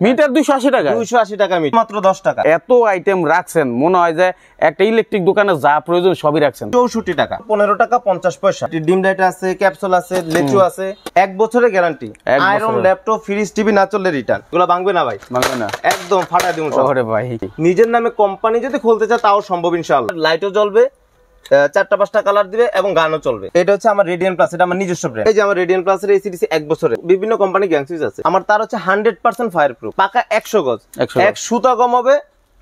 Metre 280 টাকা 280 টাকা metre, মাত্র 10 টাকা। এত আইটেম রাখছেন, মনে হয় যে একটা ইলেকট্রিক দোকানে যা প্রয়োজন সবই রাখছেন। 64 টাকা, 15 টাকা 50 পয়সা। ডিম লাইট আছে, ক্যাপসুল আছে, লেচু আছে, 1 বছরের guarantee. Iron, laptop, fridge, TV না চললে রিটার্ন। এগুলো ভাঙবে না ভাই, ভাঙবে না, একদম ফাটায় দিমু। ওরে ভাই, নিজের নামে কোম্পানি যদি খুলতে চায় তাও সম্ভব ইনশাআল্লাহ। লাইটও জ্বলবে, 4টা-5টা কালার দিবে এবং গানও চলবে। এটা হচ্ছে আমার রেডিয়ান প্লাস, এটা আমার নিজস্ব ব্র্যান্ড। এই যে আমার রেডিয়ান প্লাস এর এসিডিসি 1 বছরের, বিভিন্ন কোম্পানি গ্যারান্টি আছে। আমার তার হচ্ছে 100% ফায়ার প্রুফ, পাকা 100 গজ, 1 সুতা কম হবে,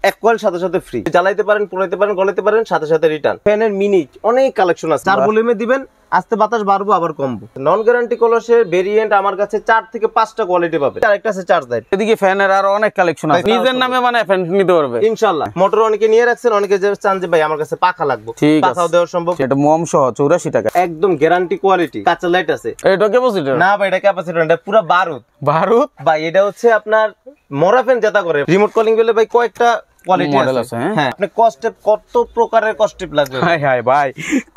1 কয়েল সাথে সাথে ফ্রি। জ্বালাইতে পারেন, পোড়াইতে পারেন, গলাইতে পারেন, সাথে সাথে রিটার্ন। ফ্যানের মিনি অনেক কালেকশন আছে। 4 ভলিউমে দিবেন, আস্তে বাতাস বাড়বো আবার কমবো। নন গ্যারান্টি কলসের ভেরিয়েন্ট আমার কাছে 4 থেকে 5টা কোয়ালিটি পাবে। আরেকটা আছে চার্জ লাইট। এদিকে ফ্যানের আর অনেক কালেকশন আছে, নিজের নামে মানে ফ্যান নিতে পারবে ইনশাআল্লাহ। মোটর অনেকে নিয়ে রাখছেন, অনেকে যে চান যে ভাই আমার কাছে পাখা লাগবে, পাখাও দেওয়া সম্ভব। এটা মোম সহ 84 টাকা, একদম গ্যারান্টি কোয়ালিটি। কাঁচা লাইট আছে। এটা ক্যাপাসিটর না ভাই, এটা ক্যাপাসিটর না, এটা পুরো বারুদ। বারুদ ভাই, এটা হচ্ছে আপনার মরা ফ্যান যেটা করে রিমোট কলিং বলে ভাই কয়েকটা কোয়ালিটি আছে। হ্যাঁ, আপনি কস্টেপ কত প্রকারের কস্টেপ লাগবে। হাই হাই ভাই,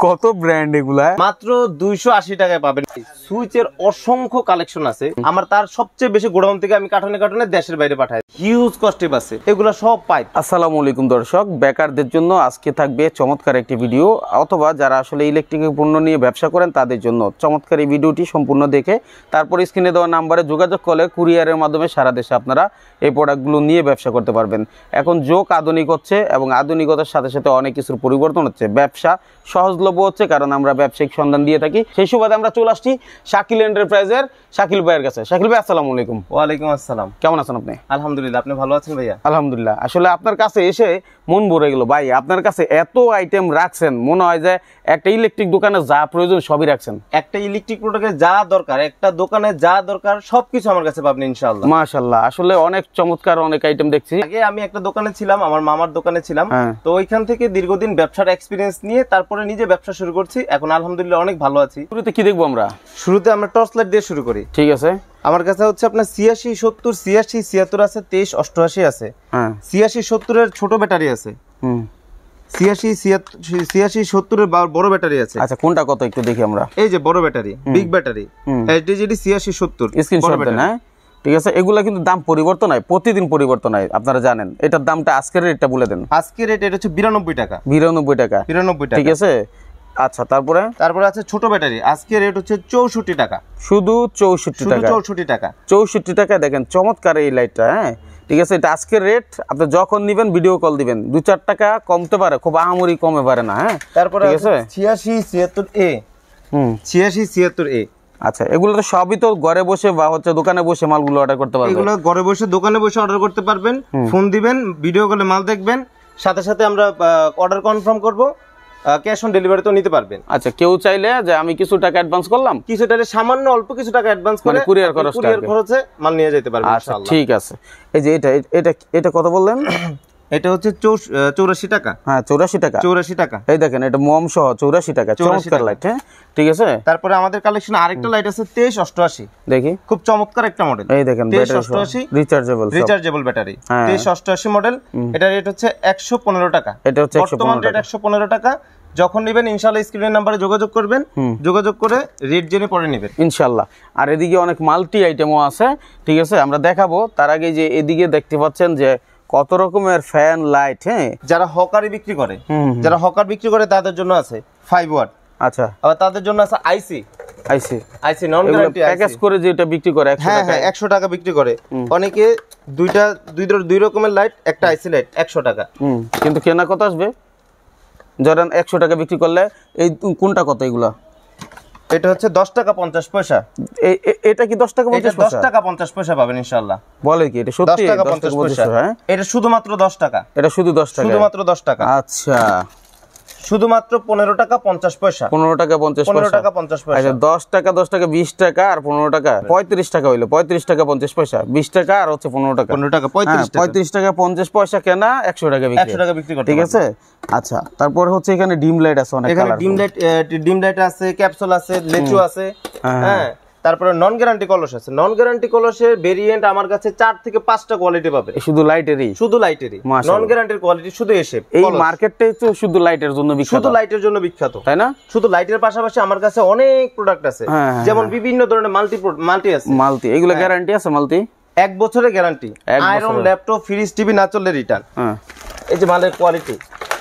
কত ব্র্যান্ড এগুলা, মাত্র 280 টাকায় পাবেন। সুইচের অসংখ্য কালেকশন আছে আমার। তার সবচেয়ে বেশি গোডাউন থেকে আমি কার্টনে কার্টনে দেশের বাইরে পাঠাই। হিউজ কস্টেপ আছে, এগুলো সব পাইপ। আসসালামু আলাইকুম দর্শক, বেকারদের জন্য আজকে থাকবে চমৎকার একটি ভিডিও, অথবা যারা আসলে ইলেকট্রিক পণ্য নিয়ে ব্যবসা করেন তাদের জন্য চমৎকার এই ভিডিওটি সম্পূর্ণ দেখে তারপর স্ক্রিনে দেওয়া নাম্বারে যোগাযোগ করলে কুরিয়ারের মাধ্যমে সারা দেশে আপনারা এই প্রোডাক্টগুলো নিয়ে ব্যবসা করতে পারবেন। এখন যোগ আধুনিক হচ্ছে এবং আধুনিকতার সাথে সাথে অনেক কিছুর পরিবর্তন হচ্ছে, ব্যবসা সহজলভ্য হচ্ছে, কারণ আমরা ব্যবসায়িক সন্ধান দিয়ে থাকি। সেই সুবাদে আমরা চলে আসছি শাকিল এন্টারপ্রাইজের শাকিল ভাইয়ের কাছে। শাকিল ভাই, আসসালামু আলাইকুম। ওয়ালাইকুম আসসালাম। কেমন আছেন আপনি? আলহামদুলিল্লাহ, আপনি ভালো আছেন ভাইয়া? আলহামদুলিল্লাহ। আসলে আপনার কাছে এসে মন ভরে গেল ভাই, আপনার কাছে এত আইটেম রাখছেন, মনে হয় যে একটা ইলেকট্রিক দোকানে যা প্রয়োজন সবই রাখছেন। একটা ইলেকট্রিক প্রোডাক্টের যা দরকার, একটা দোকানে যা দরকার সবকিছু আমার কাছে পাবেন ইনশাআল্লাহ। মাশাআল্লাহ, আসলে অনেক চমৎকার অনেক আইটেম দেখছি। আগে আমি একটা দোকানে ছিলাম, আমার মামার দোকানে ছিলাম, তো ওইখান থেকে দীর্ঘদিন ব্যবসার এক্সপিরিয়েন্স নিয়ে তারপরে নিজে ব্যবসা শুরু করছি। এখন আলহামদুলিল্লাহ অনেক ভালো আছি। শুরুতে কি দেখবো আমরা? শুরুতে আমরা টর্চ লাইট দিয়ে শুরু করি। ঠিক আছে। আমার কাছে হচ্ছে আপনার 86, 70, 86, 76 আছে, 23, 88 আছে। 86, 70 এর ছোট ব্যাটারি আছে। 86, 70 এর বড় ব্যাটারি আছে। আচ্ছা, কোনটা কত একটু দেখি আমরা। এই যে বড় ব্যাটারি, বিগ ব্যাটারি, এইচডিজিডি 86, 70 স্ক্রিনশট দেন। হ্যাঁ, ঠিক আছে। এগুলা কিন্তু দাম পরিবর্তন হয়, প্রতিদিন পরিবর্তন হয়, আপনারা জানেন। এটার দামটা আজকের রেটটা বলে দেন। আজকের রেট এটা হচ্ছে 92 টাকা। 92 টাকা, 92 টাকা, ঠিক আছে। আচ্ছা, তারপরে আছে ছোট ব্যাটারি। আজকের রেট হচ্ছে 64 টাকা, শুধু 64 টাকা, 64 টাকা, 64 টাকা। দেখেন চমৎকার এই লাইটটা। হ্যাঁ, ঠিক আছে। এটা আজকের রেট, আপনি যখন নিবেন ভিডিও কল দিবেন, 2-4 টাকা কমতে পারে, খুব আহামরি কমে পারে না। হ্যাঁ, তারপরে আছে 86, 76A। 86, 76A। আচ্ছা, এগুলো তো সবই তো ঘরে বসে বা হচ্ছে দোকানে বসে মালগুলো অর্ডার করতে পারবেন। এগুলো ঘরে বসে দোকানে বসে অর্ডার করতে পারবেন। ফোন দিবেন, ভিডিও কলে মাল দেখবেন, সাথে সাথে আমরা অর্ডার কনফার্ম করব। ক্যাশ অন ডেলিভারি তো নিতে পারবেন। আচ্ছা, কেউ চাইলে যে আমি কিছু টাকা অ্যাডভান্স করলাম, কিছু টাকা সামান্য অল্প কিছু টাকা অ্যাডভান্স করে কুরিয়ার খরচে মাল নিয়ে যেতে পারবেন ইনশাআল্লাহ। ঠিক আছে। এই যে এটা কত বললেন? এটা হচ্ছে 84 টাকা। হ্যাঁ, 84 টাকা, 84 টাকা। এই দেখেন, এটা মোম সহ 84 টাকা, চমৎকার লাইট। হ্যাঁ, ঠিক আছে। তারপরে আমাদের কালেকশনে আরেকটা লাইট আছে 23, 88। দেখি, খুব চমৎকার একটা মডেল। এই দেখেন, 23, 88 রিচার্জেবল ব্যাটারি। 23, 88 মডেল। এটা রেট হচ্ছে 115 টাকা। এটা হচ্ছে বর্তমান রেট 115 টাকা। যখন নেবেন ইনশাআল্লাহ স্ক্রিনের নাম্বারে যোগাযোগ করবেন, যোগাযোগ করে রেট জেনে পরে নেবেন ইনশাআল্লাহ। আর এদিকে অনেক মাল্টি আইটেমও আছে, ঠিক আছে, আমরা দেখাবো। তার আগে যে এদিকে দেখতে পাচ্ছেন যে কত রকমের ফ্যান লাইট। হ্যাঁ, যারা হকারি বিক্রি করে, তাদের জন্য আছে 5 ওয়াট। আচ্ছা, আবার তাদের জন্য আছে আইসি নন গ্যারান্টি প্যাকেজ করে যেটা বিক্রি করে 100 টাকা। হ্যাঁ, 100 টাকা বিক্রি করে। অনেকে দুই রকমের লাইট, একটা আইসি লাইট 100 টাকা। কিন্তু কেনা কত আসবে? ধরেন 100 টাকা বিক্রি করলে এই কোনটা কত? এগুলা এটা হচ্ছে 10 টাকা 50 পয়সা। এটা কি 10 টাকা 50 পয়সা? 10 টাকা 50 পয়সা পাবেন ইনশাআল্লাহ। বলে কি এটা সত্যি? 10 টাকা 50 পয়সা। হ্যাঁ, এটা শুধুমাত্র 10 টাকা। এটা শুধু 10 টাকা, শুধুমাত্র 10 টাকা। আচ্ছা, শুধুমাত্র 15 টাকা 50 পয়সা। 15 টাকা 50 পয়সা। 15 টাকা 50 পয়সা। আচ্ছা, 10 টাকা 10 টাকা 20 টাকা আর 15 টাকা 35 টাকা হইলো। 35 টাকা 50 পয়সা, 20 টাকা আর হচ্ছে 15 টাকা। 15 টাকা 35 টাকা। 35 টাকা 50 পয়সা কেনা, 100 টাকা বিক্রি। 100 টাকা বিক্রি করতে, ঠিক আছে। আচ্ছা, তারপর হচ্ছে এখানে ডিম লাইট আছে অনেক কালার। এখানে ডিম লাইট আছে, ক্যাপসুল আছে, লেচু আছে। হ্যাঁ, তারপরে নন গ্যারান্টি কলস আছে। নন গ্যারান্টি কলসের ভেরিয়েন্ট আমার কাছে 4 থেকে 5টা কোয়ালিটি পাবে। শুধু লাইটেরই নন গ্যারান্টির কোয়ালিটি শুধু এসে এই মার্কেটটাই তো শুধু লাইটের জন্য বিখ্যাত, তাই না? শুধু লাইটের পাশাপাশি আমার কাছে অনেক প্রোডাক্ট আছে, যেমন বিভিন্ন ধরনের মাল্টি আছে। এগুলো গ্যারান্টি আছে? 1 বছরের guarantee. Iron laptop fridge TV না চললে রিটার্ন। এই যে মালের কোয়ালিটি,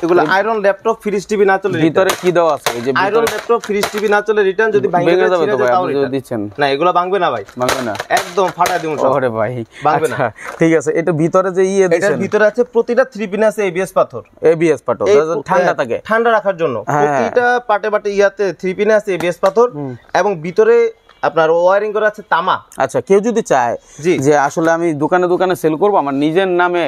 এগুলো আয়রন ল্যাপটপ ফ্রিজ টিভি না চলে ভিতরে কি দেওয়া আছে? এই যে আয়রন ল্যাপটপ ফ্রিজ টিভি না চলে রিটার্ন। যদি ভাঙে যাবে তো ভাই আপনি যদি দিচ্ছেন না, এগুলো ভাঙবে না ভাই, ভাঙবে না, একদম ফাটা দিমু সব। ওরে ভাই ভাঙবে না, ঠিক আছে। এটা ভিতরে যে দিছেন, এটার ভিতরে আছে প্রতিটা 3 পিন আছে এবিএস পাথর। এবিএস পাথর ঠান্ডা থাকে, ঠান্ডা রাখার জন্য প্রতিটা পাটে পাটে ইয়াতে 3 পিনে আছে এবিএস পাথর, এবং ভিতরে আপনার ওয়্যারিং করা আছে তামা। আচ্ছা, কেউ যদি চায় যে আসলে আমি দোকানে দোকানে সেল করব, আমার নিজের নামে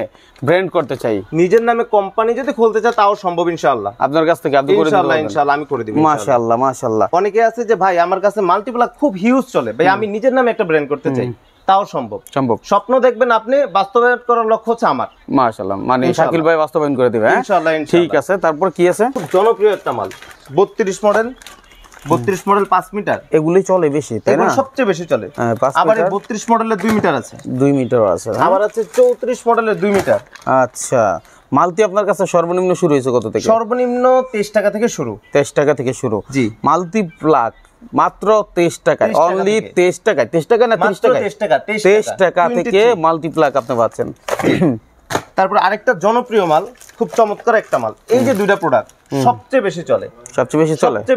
ব্র্যান্ড করতে চাই, নিজের নামে কোম্পানি যদি খুলতে চায় তাও সম্ভব ইনশাআল্লাহ। আপনার কাছ থেকে আপনি করে দিবেন ইনশাআল্লাহ, আমি করে দিব। মাশাআল্লাহ মাশাআল্লাহ। অনেকে আছে যে ভাই আমার কাছে মাল্টিপ্লাক খুব হিউজ চলে, ভাই আমি নিজের নামে একটা ব্র্যান্ড করতে চাই, তাও সম্ভব। স্বপ্ন দেখবেন আপনি, বাস্তবায়ন করার লক্ষ্য হচ্ছে আমার। মাশাআল্লাহ, মানে শাকিল ভাই বাস্তবায়ন করে দিবে ইনশাআল্লাহ। ঠিক আছে, তারপর কি আছে? খুব জনপ্রিয় একটা মাল 32 মডেল, 32 মডেল 5 মিটার, এগুলি চলে বেশি, তাই না? সবচেয়ে বেশি চলে। আবার 32 মডেলের 2 মিটার আছে, 2 মিটার আছে, আবার আছে 34 মডেলের 2 মিটার। আচ্ছা, মালতি আপনার কাছে সর্বনিম্ন শুরু হয়েছে কত থেকে? সর্বনিম্ন 23 টাকা থেকে শুরু। 23 টাকা থেকে শুরু। জি, মালতি প্লাগ মাত্র 23 টাকা, অনলি 23 টাকা। 23 টাকা না 30 টাকা? 23 টাকা থেকে মালতি প্লাগ আপনি পাচ্ছেন। তারপর আরেকটা জনপ্রিয় মাল, খুব চমৎকার একটা মাল, এই যে দুইটা প্রোডাক্ট সবচেয়ে বেশি চলে, সবচেয়ে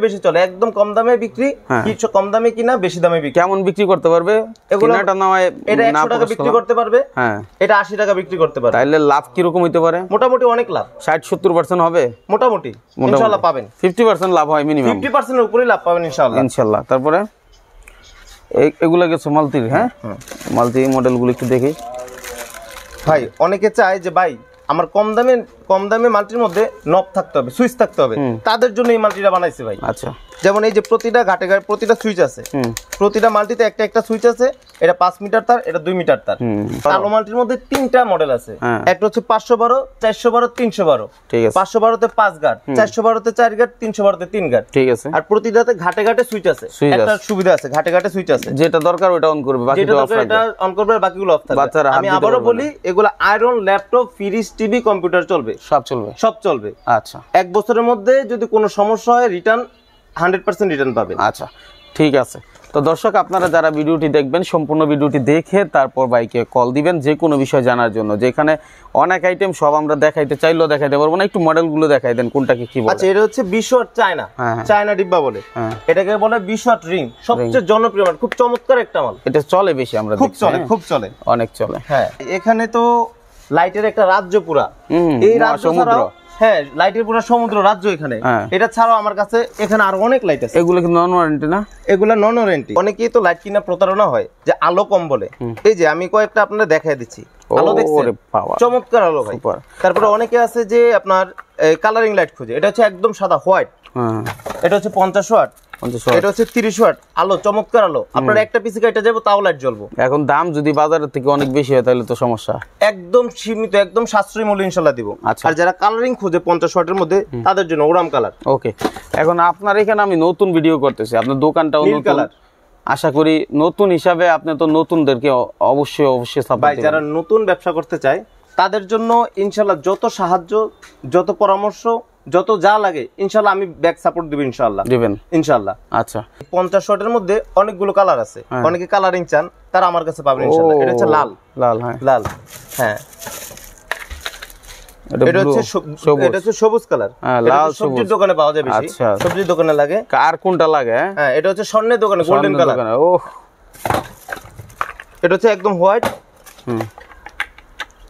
বেশি চলে, একদম কম দামে বিক্রি। কিছু কম দামে কিনা, বেশি দামে বিক্রি। কেমন বিক্রি করতে পারবে? এটা 100 টাকা বিক্রি করতে পারবে, এটা 80 টাকা বিক্রি করতে পারবে। তাহলে লাভ কি রকম হইতে পারে? মোটামুটি অনেক লাভ, 60-70% হবে মোটামুটি, ইনশাআল্লাহ পাবেন। 50% লাভ হয় মিনিমাম, 50% এর উপরেই লাভ পাবেন ইনশাআল্লাহ। তারপরে এগুলা গেছে মালতির। মালতি মডেলগুলো একটু দেখি ভাই। অনেকে চায় যে ভাই আমার কম দামে মাল্টির মধ্যে নব থাকতে হবে, সুইচ থাকতে হবে, তাদের জন্য এই মাল্টিটা বানাইছে ভাই। আচ্ছা, যেমন এই যে প্রতিটা ঘাটে প্রতিটা সুইচ আছে, প্রতিটা মাল্টিতে একটা একটা সুইচ আছে। এটা 5 মিটার তার, এটা 2 মিটার তার। কালো মাল্টির মধ্যে 3টা মডেল আছে, একটা হচ্ছে 512, 412, 312। ঠিক আছে, 512 তে 5 গাট, 412 তে 4 গাট, 312 তে 3 গাট। ঠিক আছে, আর প্রতিটাতে ঘাটে ঘাটে সুইচ আছে। একটা সুবিধা আছে, ঘাটে ঘাটে সুইচ আছে, যেটা দরকার ওটা অন করবে, বাকিটা অফ রাখবে। এটা অন করবে, বাকিগুলো অফ থাকবে। আমি আবারও বলি, এগুলা iron laptop fridge TV computer চলবে, সব চলবে। আচ্ছা, 1 বছরের মধ্যে যদি কোনো সমস্যা হয় রিটার্ন 100% রিটার্ন পাবে। আচ্ছা, ঠিক আছে। তো দর্শক, আপনারা যারা ভিডিওটি দেখবেন, সম্পূর্ণ ভিডিওটি দেখে তারপর বাইকে কল দিবেন যে কোনো বিষয় জানার জন্য। যেখানে অনেক আইটেম সব আমরা দেখাইতে চাইলেও দেখাইতে পারবো না, একটু মডেলগুলো দেখাই দেন কোনটাকে কি বলে। আচ্ছা, এটা হচ্ছে 20 ওয়াট চায়না ডিব্বা বলে, এটাকে বলে 20 ওয়াট রিং, সবচেয়ে জনপ্রিয় মাল, খুব চমৎকার একটা মাল। এটা চলে বেশি, আমরা খুব চলে, অনেক চলে। হ্যাঁ, এখানে তো লাইটের একটা রাজ্য পুরা, এই রাজ্য ছাড়াও লাইটের পুরো সমুদ্র রাজ্য এখানে। এটা ছাড়াও আমার কাছে এখানে আরো অনেক লাইট আছে। এগুলো কি নন ওয়ারেন্টি না? এগুলো নন ওয়ারেন্টি। অনেকেই তো লাইট কিনা প্রতারণা হয় যে আলো কম বলে। এই যে আমি কয়েকটা আপনাদের দেখাই দিচ্ছি, আলো দেখছেন, চমৎকার আলো ভাই। তারপরে অনেকে আছে যে আপনার কালারিং লাইট খুঁজে, এটা হচ্ছে একদম সাদা হোয়াইট, এটা হচ্ছে 50 ওয়াট, এটা হচ্ছে 30 ওয়াট আলো, চমৎকার আলো। আপনার একটা পিসি কাটা যাবে তাও লাইট জ্বলবে। এখন দাম যদি বাজারের থেকে অনেক বেশি হয় তাহলে তো সমস্যা। একদম সীমিত, একদম সাশ্রয়ী মূল্যে ইনশাআল্লাহ দিব। আর যারা কালারিং খোঁজে 50 ওয়াটের মধ্যে, তাদের জন্য ওরাম কালার। ওকে, এখন আপনার এখানে আমি নতুন ভিডিও করতেছি, আপনার দোকানটাও নতুন কালার, আশা করি নতুন হিসাবে আপনি তো নতুনদেরকে অবশ্যই সাপোর্ট দিবেন। যারা নতুন ব্যবসা করতে চায় তাদের জন্য ইনশাআল্লাহ যত সাহায্য, যত পরামর্শ, যত যা লাগে ইনশাআল্লাহ আমি ব্যাক সাপোর্ট দিব, ইনশাআল্লাহ দিবেন ইনশাআল্লাহ। আচ্ছা, 50 ওয়াটের মধ্যে অনেকগুলো কালার আছে, অনেকে কালারিং চান, তারা আমার কাছে পাবেন ইনশাআল্লাহ। এটা হচ্ছে লাল, লাল, হ্যাঁ। এটা হচ্ছে সবুজ কালার, লাল সবজির দোকানে পাওয়া যায় বেশি, সবজির দোকানে লাগে। আর কোনটা লাগে? হ্যাঁ, এটা হচ্ছে স্বর্ণের দোকানে, গোল্ডেন কালার। ওহ, এটা হচ্ছে একদম হোয়াইট,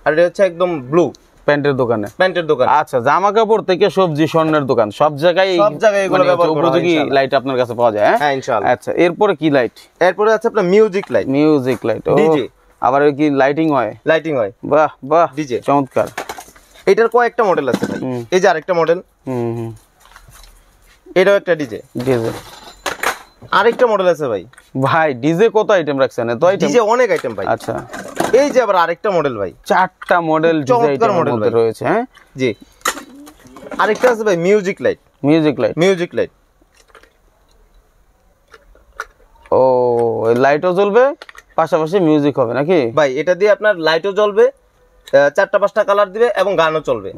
আর এটা হচ্ছে একদম ব্লু, প্যান্টের দোকানে। আচ্ছা, জামা কাপড় থেকে সবজি, স্বর্ণের দোকান, সব জায়গায় এগুলো ব্যবহার করা হয়। উপযোগী লাইট আপনার কাছে পাওয়া যায়। হ্যাঁ ইনশাআল্লাহ। আচ্ছা, এরপরে কি লাইট? এরপরে আছে আপনার মিউজিক লাইট, ডিজে। আবার কি লাইটিং হয়? বাহ বাহ, ডিজে, চমৎকার। এটার কয়েকটা মডেল আছে ভাই। এই যে আরেকটা মডেল, এটাও একটা ডিজে। আরেকটা মডেল আছে ভাই। ডিজে কত আইটেম রাখছেন? এত আইটেম, ডিজে অনেক আইটেম ভাই। আচ্ছা, এই যে আবার আরেকটা মডেল ভাই, 4টা মডেল চমৎকার মডেল রয়েছে। হ্যাঁ জি, আরেকটা আছে ভাই মিউজিক লাইট। ও, লাইটও জ্বলবে, পাশাপাশি মিউজিক হবে নাকি ভাই? এটা দিয়ে আপনার লাইটও জ্বলবে, চারটা পাঁচটা কালার দিবে এবং গানও চলবে।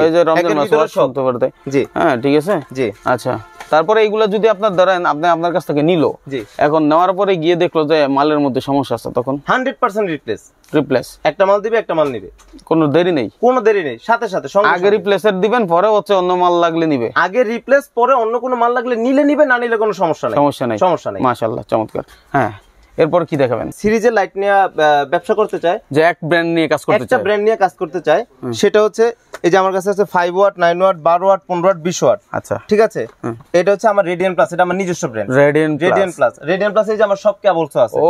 ওই যে রমজান মাস ওয়াজ শুনতে পারতে। জি হ্যাঁ ঠিক আছে। জি আচ্ছা, তারপরে এইগুলা যদি আপনার ধরেন আপনার কাছ থেকে নিল, জি, এখন নেওয়ার পরে গিয়ে দেখলো যে মালের মধ্যে সমস্যা আছে, তখন 100% রিপ্লেস। একটা মাল দিবে, একটা মাল নিবে, কোনো দেরি নেই, সাথে সাথে আগে রিপ্লেসের দিবেন, পরে হচ্ছে অন্য মাল লাগলে নিবে। আগে রিপ্লেস, পরে অন্য কোনো মাল লাগলে নিবে, না নিলে কোনো সমস্যা নাই। মাশাআল্লাহ, চমৎকার। হ্যাঁ, এরপর কি দেখাবেন? সিরিজের লাইট নিয়ে ব্যবসা করতে চায়, যে এক ব্র্যান্ড নিয়ে কাজ করতে চায়, একটা ব্র্যান্ড নিয়ে কাজ করতে চায়, সেটা হচ্ছে এই যে আমার কাছে আছে 5 watt, 9 watt, 12 watt, 15 watt, 20 watt. আচ্ছা ঠিক আছে, এটা হচ্ছে আমার রেডিয়ান প্লাস, এটা আমার নিজস্ব ব্র্যান্ড। রেডিয়ান প্লাস এই যে আমার সব কেবলস আছে। ও,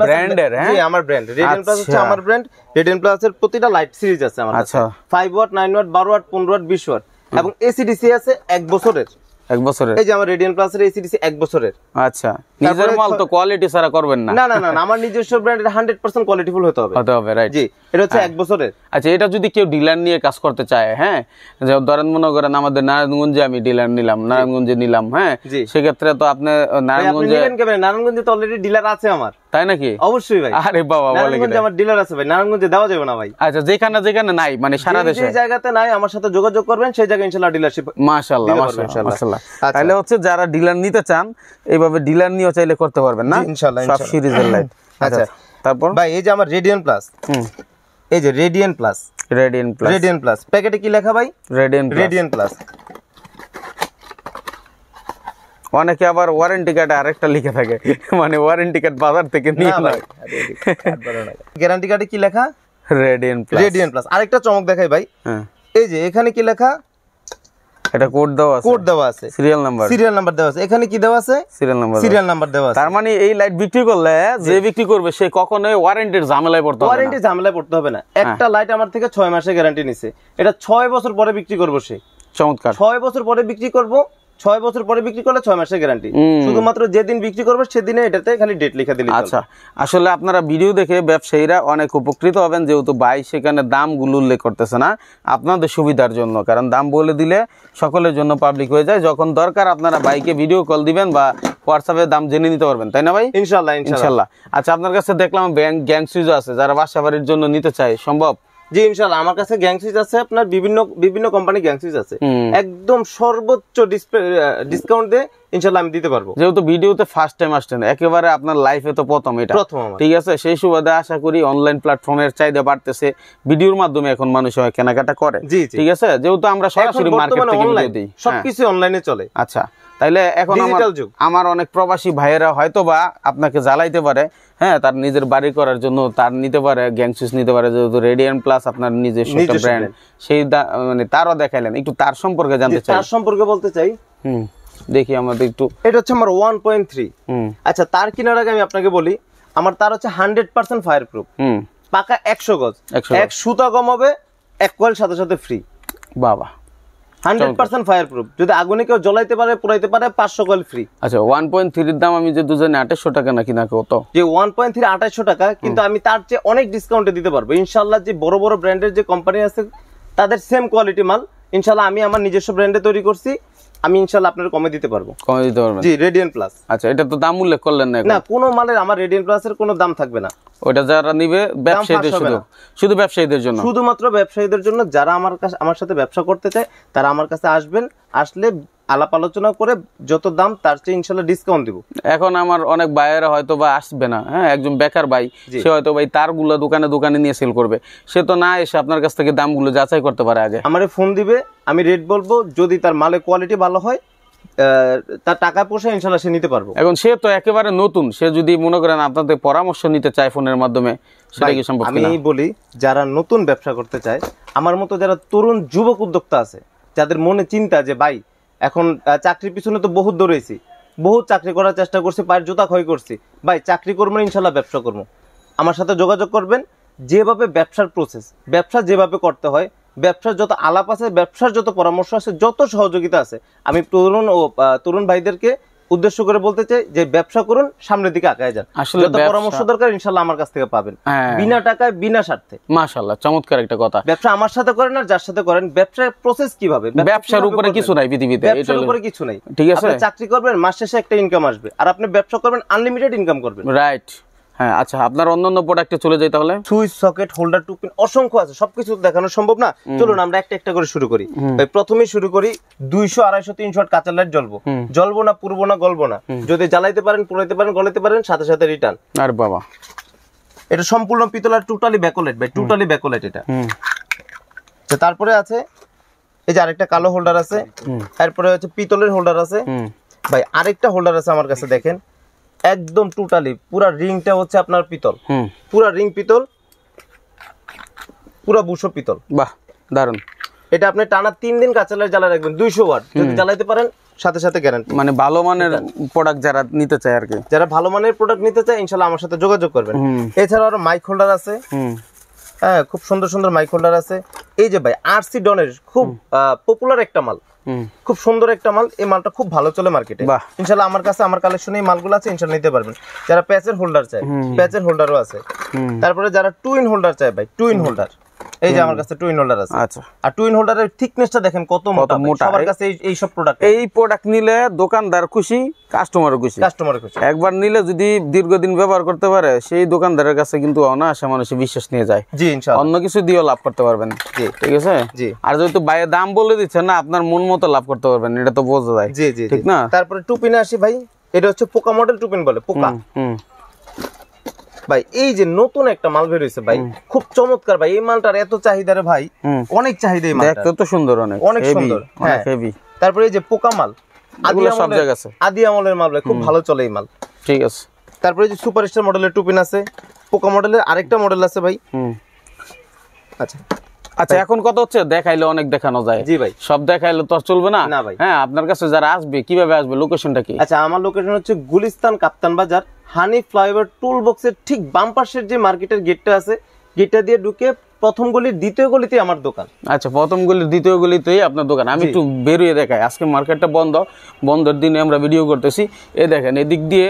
ব্র্যান্ডের? হ্যাঁ, জি, আমার ব্র্যান্ড রেডিয়ান প্লাস হচ্ছে আমার ব্র্যান্ড। রেডিয়ান প্লাসের প্রতিটা লাইট সিরিজ আছে আমার কাছে। 5 watt, 9 watt, 12 watt, 15 watt, 20 watt, এবং এসিডিসি আছে 1 বছরের। 1 বছরের? এই যে আমার রেডিয়ান প্লাসের এসিডিসি 1 বছরের। আচ্ছা, নিজের মাল তো কোয়ালিটি ছাড়া করবেন না। না, আমার নিজস্ব ব্র্যান্ডের 100% কোয়ালিটিফুল হতে হবে, রাইট? জি, এটা হচ্ছে 1 বছরের। আচ্ছা, এটা যদি কেউ ডিলার নিয়ে কাজ করতে চায়, হ্যাঁ, যে ধরেন মনে করেন আমাদের নারায়ণগঞ্জে আমি ডিলার নিলাম, নারায়ণগঞ্জে নিলাম, হ্যাঁ, সেক্ষেত্রে তো আপনি নারায়ণগঞ্জে নারায়ণগঞ্জে তো অলরেডি ডিলার আছে আমার। তাই নাকি? অবশ্যই ভাই। আরে বাবা, নারায়ণগঞ্জে আমার ডিলার আছে ভাই, নারায়ণগঞ্জে দেওয়া যাবে না ভাই। আচ্ছা, যেখানে নাই, মানে সারা দেশে যে জায়গাতে নাই আমার সাথে যোগাযোগ করবেন, সেই জায়গায় ইনশাআল্লাহ ডিলারশিপ। মাশাআল্লাহ, মাশাআল্লাহ। তাহলে হচ্ছে যারা ডিলার নিতে চান, এইভাবে ডিলার নিয়েও চাইলে করতে পারবেন না, ইনশাআল্লাহ। সব সিরিজের লাইট। আচ্ছা, তারপর ভাই এই যে আমার রেডিয়ান প্লাস, এই যে রেডিয়ান প্লাস প্যাকেটে কি লেখা ভাই? Radian plus. অনেকে আবার ওয়ারেন্টি কার্ডে আরেকটা লিখে থাকে, মানে ওয়ারেন্টি কার্ড বাজার থেকে নিয়ে নয়। গ্যারান্টি কার্ডে কি লেখা? Radian plus. আরেকটা চমক দেখাই ভাই, এই যে এখানে কি লেখা? এটা কোড দেওয়া আছে, সিরিয়াল নাম্বার দেওয়া আছে। এখানে কি দেওয়া আছে? সিরিয়াল নাম্বার দেওয়া আছে। তার মানে এই লাইট বিক্রি করলে যে বিক্রি করবে সে কখনোই ওয়ারেন্টির ঝামেলায় পড়তে হবে না। একটা লাইট আমার থেকে 6 মাসের গ্যারান্টি নিছে, এটা 6 বছর পরে বিক্রি করব সে। চমৎকার। 6 বছর পরে বিক্রি করব, 6 বছর পরে বিক্রি করলে 6 মাসের গ্যারান্টি। শুধুমাত্র যেদিন বিক্রি করবে সেদিনে এটাতে খালি ডেট লেখা দিলে। আচ্ছা, আসলে আপনারা ভিডিও দেখে ব্যবসায়ীরা অনেক উপকৃত হবেন, যেহেতু ভাই সেখানে দামগুলো উল্লেখ করতেছে না আপনাদের সুবিধার জন্য, কারণ দাম বলে দিলে সকলের জন্য পাবলিক হয়ে যায়। যখন দরকার আপনারা বাইকে ভিডিও কল দিবেন বা হোয়াটসঅ্যাপে দাম জেনে নিতে পারবেন, তাই না ভাই? ইনশাআল্লাহ। আচ্ছা, আপনার কাছে দেখলাম গ্যাং সুইচ আছে, যারা বাসা বাড়ির জন্য নিতে চায়, সম্ভব? জি ইনশাআল্লাহ, আমার কাছে গ্যাং সুইচ আছে, আপনার বিভিন্ন কোম্পানি গ্যাং সুইচ আছে, একদম সর্বোচ্চ ডিসকাউন্ট দিয়ে ইনশাআল্লাহ আমি দিতে পারবো। যেহেতু ভিডিওতে ফার্স্ট টাইম আসছেন, একেবারে আপনার লাইফে তো প্রথম, এটা ঠিক আছে। সেই সুবাদে আশা করি অনলাইন প্ল্যাটফর্মের চাহিদা বাড়তেছে, ভিডিওর মাধ্যমে এখন মানুষ কেনাকাটা করে, ঠিক আছে। যেহেতু আমরা সরাসরি মার্কেট থেকে ভিডিও দিই, সবকিছু অনলাইনে চলে। আচ্ছা, তাইলে এখন আমার অনেক প্রবাসী ভাইয়েরা হয়তো বা আপনাকে জ্বালাইতে পারে, হ্যাঁ, তার নিজের বাড়ি করার জন্য তার নিতে পারে, গ্যাং সুইচ নিতে পারে, যেহেতু রেডিয়ান প্লাস আপনার নিজস্ব ব্র্যান্ড, সেই মানে তারও দেখাইলেন, একটু তার সম্পর্কে জানতে চাই। তার সম্পর্কে বলতে চাই, দেখি আমাদের একটু। এটা হচ্ছে আমার 1.3। আচ্ছা, তার কেনার আগে আমি আপনাকে বলি, আমার তার হচ্ছে 100% ফায়ার প্রুফ, পাকা 100 গজ, এক সুতা কম হবে, এক কয়েল সাথে সাথে ফ্রি। বাবা, 100% ফায়ার প্রুফ, যদি আগুনে কেউ জ্বলাইতে পারে, পুরাইতে পারে, 500 কয়েল ফ্রি। আচ্ছা, 1.3 এর দাম আমি যে দুজনে 2800 টাকা নাকি না কত? যে 1.3 2800 টাকা, কিন্তু আমি তার চেয়ে অনেক ডিসকাউন্টে দিতে পারবো ইনশাআল্লাহ। যে বড় বড় ব্র্যান্ডের যে কোম্পানি আছে তাদের সেম কোয়ালিটি মাল ইনশাআল্লাহ আমি আমার নিজস্ব ব্র্যান্ডে তৈরি করছি, আমি ইনশাআল্লাহ আপনাদের কমে দিতে পারবো। জি, রেডিয়ান প্লাস। আচ্ছা, এটা তো দাম উল্লেখ করলেন না। না, কোনো মালের আমার রেডিয়ান প্লাসের কোনো দাম থাকবে না। ওটা যারা নিবে ব্যবসায়ীদের, শুধু ব্যবসায়ীদের জন্য, শুধুমাত্র ব্যবসায়ীদের জন্য। যারা আমার সাথে ব্যবসা করতে চায় তারা আমার কাছে আসবেন, আসলে আলাপ আলোচনা করে যত দাম তার চেয়ে ইনশাআল্লাহ ডিসকাউন্ট দিব। এখন আমার অনেক ভাইয়েরা হয়তো বা আসবে না, হ্যাঁ, একজন বেকার ভাই, সে হয়তো ভাই তারগুলো দোকানে নিয়ে সেল করবে, সে তো না এসে আপনার কাছ থেকে দামগুলো যাচাই করতে পারে আগে। আমারে ফোন দিবে, আমি রেট বলবো, যদি তার মালের কোয়ালিটি ভালো হয়, তার টাকা পয়সা ইনশাআল্লাহ সে নিতে পারবো। এখন সে তো একেবারে নতুন, সে যদি মনে করেন আপনাদের পরামর্শ নিতে চায় ফোনের মাধ্যমে, সেটা কি সম্ভব? আমি বলি, যারা নতুন ব্যবসা করতে চায়, আমার মতো যারা তরুণ যুবক উদ্যোক্তা আছে, যাদের মনে চিন্তা যে ভাই এখন চাকরির পিছনে তো বহুত দৌড়েছি, বহুত চাকরি করার চেষ্টা করছি, পায়ের জুতা ক্ষয় করছি, ভাই চাকরি করবো না, ইনশাআল্লাহ ব্যবসা করবো, আমার সাথে যোগাযোগ করবেন। যেভাবে ব্যবসার প্রসেস, ব্যবসা যেভাবে করতে হয়, ব্যবসার যত আলাপ আছে, ব্যবসার যত পরামর্শ আছে, যত সহযোগিতা আছে, আমি তরুণ ভাইদেরকে উদ্দেশ্য করে বলতে চাই যে ব্যবসা করুন, সামনের দিকে আগায় যান। যত পরামর্শ দরকার ইনশাআল্লাহ আমার কাছ থেকে পাবেন, বিনা টাকায়, বিনা স্বার্থে। মাশাআল্লাহ, চমৎকার একটা কথা। ব্যবসা আমার সাথে করেন আর যার সাথে করেন, ব্যবসার প্রসেস কিভাবে, ব্যবসার উপরে কিছু নাই পৃথিবীতে, ব্যবসার উপরে কিছু নাই, ঠিক আছে। চাকরি করবেন, মাস শেষে একটা ইনকাম আসবে, আর আপনি ব্যবসা করবেন, আনলিমিটেড ইনকাম করবেন, রাইট। হ্যাঁ আচ্ছা, আপনার অন্যান্য প্রোডাক্টে চলে যাই তাহলে। সুইচ সকেট হোল্ডার টুপিন অসংখ্য আছে, সবকিছু দেখানো সম্ভব না। চলুন আমরা একটা একটা করে শুরু করি ভাই। প্রথমেই শুরু করি 200 250 300 ওয়াট কাঁচা লাইট জ্বলবো না, পুরবো না, গলবো না। যদি জ্বালাইতে পারেন, পুরাইতে পারেন, গলাইতে পারেন, সাথে সাথে রিটার্ন। আর বাবা, এটা সম্পূর্ণ পিতলের, টোটালি ব্যাকলাইট ভাই, টোটালি ব্যাকলাইট এটা। তারপরে আছে এই যে আরেকটা কালো হোল্ডার আছে, তারপরে হচ্ছে পিতলের হোল্ডার আছে ভাই। আরেকটা হোল্ডার আছে আমার কাছে, দেখেন একদম টোটালি পুরা রিংটা হচ্ছে আপনার পিতল, পুরা রিং পিতল, পুরা বুশো পিতল। বাহ দারুন। এটা আপনি টানা 3 দিন কাঁচা লাইট জ্বালা রাখবেন 200 ওয়াট, যদি জ্বালাইতে পারেন সাথে সাথে গ্যারান্টি। মানে ভালো মানের প্রোডাক্ট যারা নিতে চায় আর কি, যারা ভালো মানের প্রোডাক্ট নিতে চায় ইনশাআল্লাহ আমার সাথে যোগাযোগ করবেন। এছাড়াও আরো মাইক হোল্ডার আছে, হ্যাঁ খুব সুন্দর সুন্দর মাইক হোল্ডার আছে। এই যে ভাই আরসি ডনের খুব পপুলার একটা মাল, খুব সুন্দর একটা মাল। এই মালটা খুব ভালো চলে মার্কেটে ইনশাআল্লাহ। আমার কাছে আমার কালেকশনে এই মালগুলো আছে, ইনশাআল্লাহ নিতে পারবেন। যারা প্যাচের হোল্ডার চায়, প্যাচের হোল্ডারও আছে। তারপরে যারা টুইন হোল্ডার চায় ভাই, টুইন হোল্ডার, এই যে আমার কাছে টুইন হোল্ডার আছে। আচ্ছা, আর টুইন হোল্ডারের থিকনেসটা দেখেন কত মোটা। সবার কাছে এই সব প্রোডাক্ট, এই প্রোডাক্ট নিলে দোকানদার খুশি, কাস্টমারও খুশি। কাস্টমারও খুশি। একবার নিলে যদি দীর্ঘদিন ব্যবহার করতে পারে, সেই দোকানদারের কাছে কিন্তু অনায়াসে মানুষ বিশ্বাস নিয়ে যায়। জি ইনশাআল্লাহ। অন্য কিছু দিয়েও লাভ করতে পারবেন। জি ঠিক আছে। জি। আর যেহেতু বাইরে দাম বলে দিচ্ছেন না, আপনার মন মতো লাভ করতে পারবেন, এটা তো বোঝা যায়। জি জি ঠিক না। তারপরে টুপিনে আসি ভাই, এটা হচ্ছে পোকা মডেল টুপিন বলে, পোকা। ভাই এই যে নতুন একটা মাল বের হইছে ভাই, খুব চমৎকার ভাই। এই মালটার এত চাহিদা রে ভাই, অনেক চাহিদা এই মালটা। দেখতে তো সুন্দর, অনেক অনেক সুন্দর, অনেক হেভি। তারপরে এই যে পোকা মাল, এগুলো সব জায়গায় আছে, আদি আমলের মাল ভাই, খুব ভালো চলে এই মাল। ঠিক আছে। তারপরে এই যে সুপারস্টার মডেলের টুপিন আছে, পোকা মডেলের আরেকটা মডেল আছে ভাই। আচ্ছা আচ্ছা, এখন কত হচ্ছে দেখাইলে অনেক দেখানো যায়। জি ভাই, সব দেখাইলে তো আর চলবে না। না ভাই। হ্যাঁ, আপনার কাছে যারা আসবে কিভাবে আসবে, লোকেশনটা কি? আচ্ছা, আমার লোকেশন হচ্ছে গুলিস্তান কাপ্তান বাজার, হানি ফ্লাইওভার টুল বক্সের ঠিক বাম পাশের যে মার্কেটের গেটটা আছে, গেটটা দিয়ে ঢুকে প্রথম গলির দ্বিতীয় গলিতে আমার দোকান। আচ্ছা, প্রথম গলির দ্বিতীয় গলিতেই আপনার দোকান। আমি একটু বেরিয়ে দেখাই, আজকে মার্কেটটা বন্ধ, বন্ধের দিনে আমরা ভিডিও করতেছি। এই দেখেন, এদিক দিয়ে,